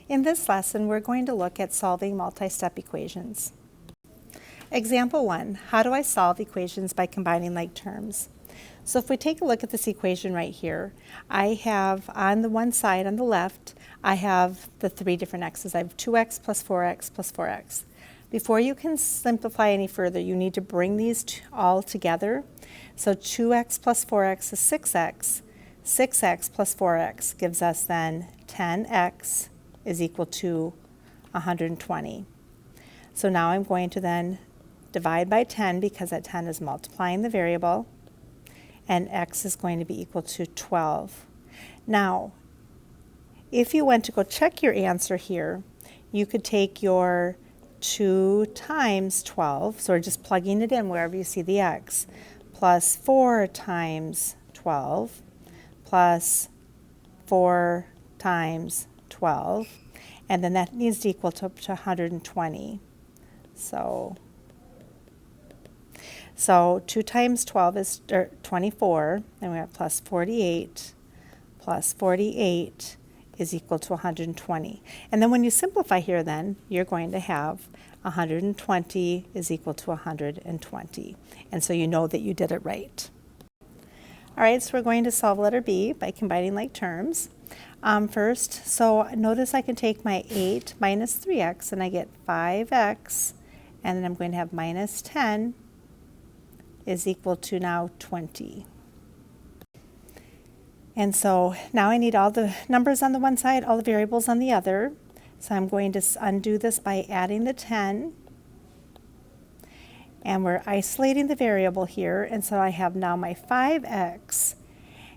In this lesson, we're going to look at solving multi-step equations. Example 1, how do I solve equations by combining like terms? So if we take a look at this equation right here, I have on the one side on the left, I have the three different x's. I have 2x plus 4x plus 4x. Before you can simplify any further, you need to bring these all together. So 2x plus 4x is 6x. 6x plus 4x gives us then 10x is equal to 120. So now I'm going to then divide by 10 because that 10 is multiplying the variable, and x is going to be equal to 12. Now, if you went to go check your answer here, you could take your 2 times 12, so we're just plugging it in wherever you see the x, plus 4 times 12, plus 4 times 12, and then that needs to equal to 120. So 2 times 12 is 24, and we have plus 48 is equal to 120. And then when you simplify here then, you're going to have 120 is equal to 120. And so you know that you did it right. All right, so we're going to solve letter B by combining like terms. First, so notice I can take my 8 minus 3x, and I get 5x, and then I'm going to have minus 10 is equal to now 20. And so now I need all the numbers on the one side, all the variables on the other. So I'm going to undo this by adding the 10. And we're isolating the variable here, and so I have now my 5x.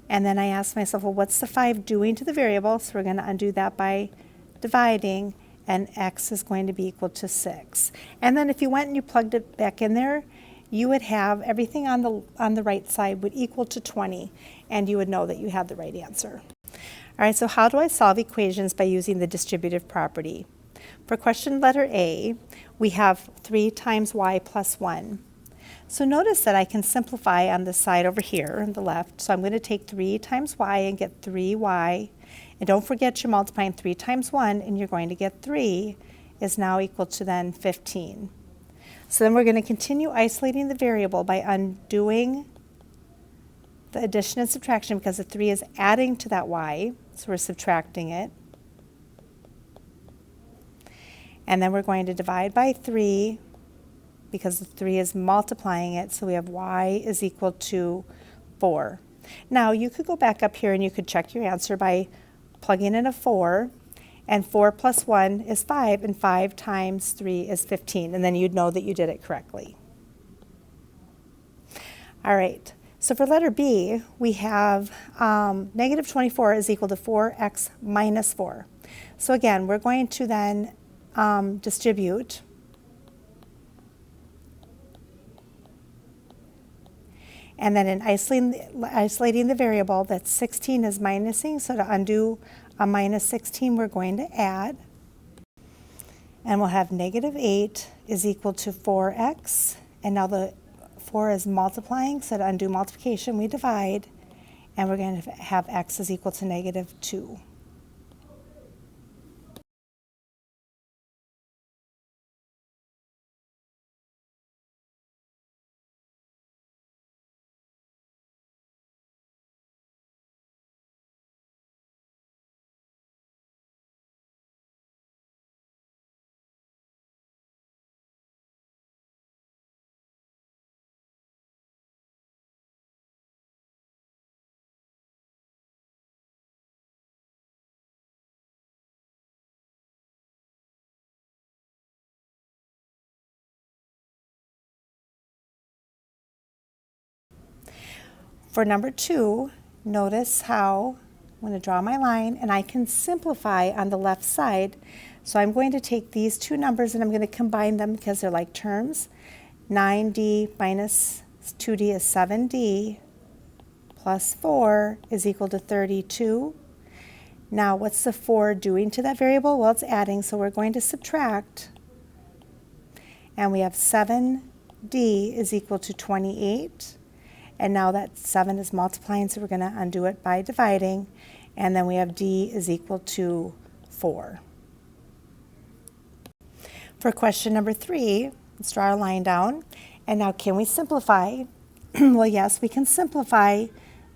And then I ask myself, well, what's the 5 doing to the variable? So we're going to undo that by dividing, and x is going to be equal to 6. And then if you went and you plugged it back in there, you would have everything on the right side would equal to 20, and you would know that you had the right answer. All right, so how do I solve equations by using the distributive property? For question letter A, we have 3 times y plus 1. So notice that I can simplify on the side over here on the left. So I'm going to take 3 times y and get 3y. And don't forget you're multiplying 3 times 1, and you're going to get 3 is now equal to then 15. So then we're going to continue isolating the variable by undoing the addition and subtraction because the 3 is adding to that y. So we're subtracting it. And then we're going to divide by 3 because the 3 is multiplying it, so we have y is equal to 4. Now you could go back up here and you could check your answer by plugging in a 4, and 4 plus 1 is 5, and 5 times 3 is 15, and then you'd know that you did it correctly. All right, so for letter B, we have negative 24 is equal to 4x minus 4. So again, we're going to then distribute. And then in isolating the variable, that 16 is minusing, so to undo a minus 16, we're going to add. And we'll have negative 8 is equal to 4x. And now the 4 is multiplying, so to undo multiplication, we divide. And we're going to have x is equal to negative 2. For number 2, notice how I'm going to draw my line, and I can simplify on the left side. So I'm going to take these two numbers and I'm going to combine them because they're like terms. 9d minus 2d is 7d plus 4 is equal to 32. Now what's the 4 doing to that variable? Well, it's adding, so we're going to subtract. And we have 7d is equal to 28. And now that 7 is multiplying, so we're going to undo it by dividing. And then we have d is equal to 4. For question number 3, let's draw our line down. And now can we simplify? Well, yes, we can simplify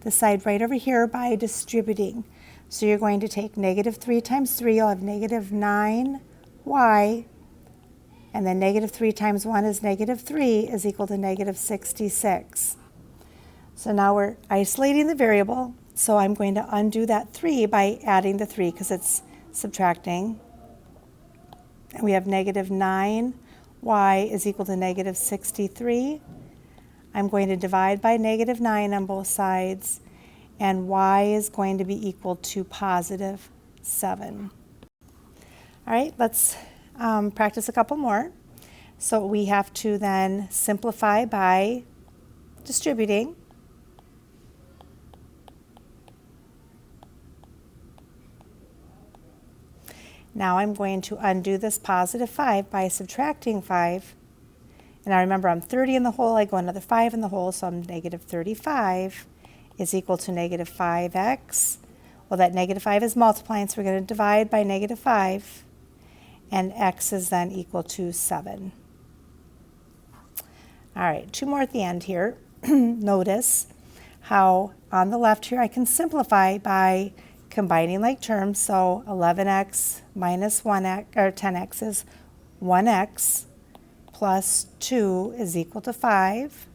the side right over here by distributing. So you're going to take negative 3 times 3, you'll have negative 9y, and then negative 3 times 1 is negative 3 is equal to negative 66. So now we're isolating the variable, so I'm going to undo that 3 by adding the 3 because it's subtracting. And we have negative 9y is equal to negative 63. I'm going to divide by negative 9 on both sides, and y is going to be equal to positive 7. All right, let's practice a couple more. So we have to then simplify by distributing. Now I'm going to undo this positive 5 by subtracting 5. And I remember I'm 30 in the whole, I go another 5 in the whole, so I'm negative 35 is equal to negative 5x. Well, that negative 5 is multiplying, so we're going to divide by negative 5. And x is then equal to 7. All right, 2 more at the end here. Notice how on the left here I can simplify by combining like terms. So 11x minus 1x, or 10x is 1x plus 2 is equal to 5.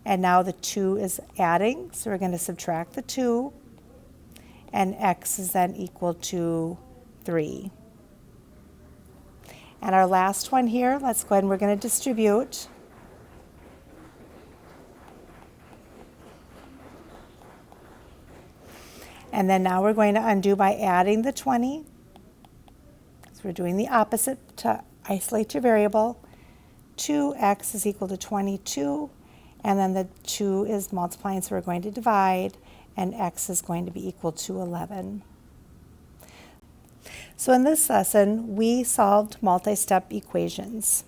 And now the 2 is adding, so we're going to subtract the 2. And x is then equal to 3. And our last one here, let's go ahead and we're going to distribute. And then now we're going to undo by adding the 20. So we're doing the opposite to isolate your variable. 2x is equal to 22. And then the 2 is multiplying, so we're going to divide. And x is going to be equal to 11. So in this lesson, we solved multi-step equations.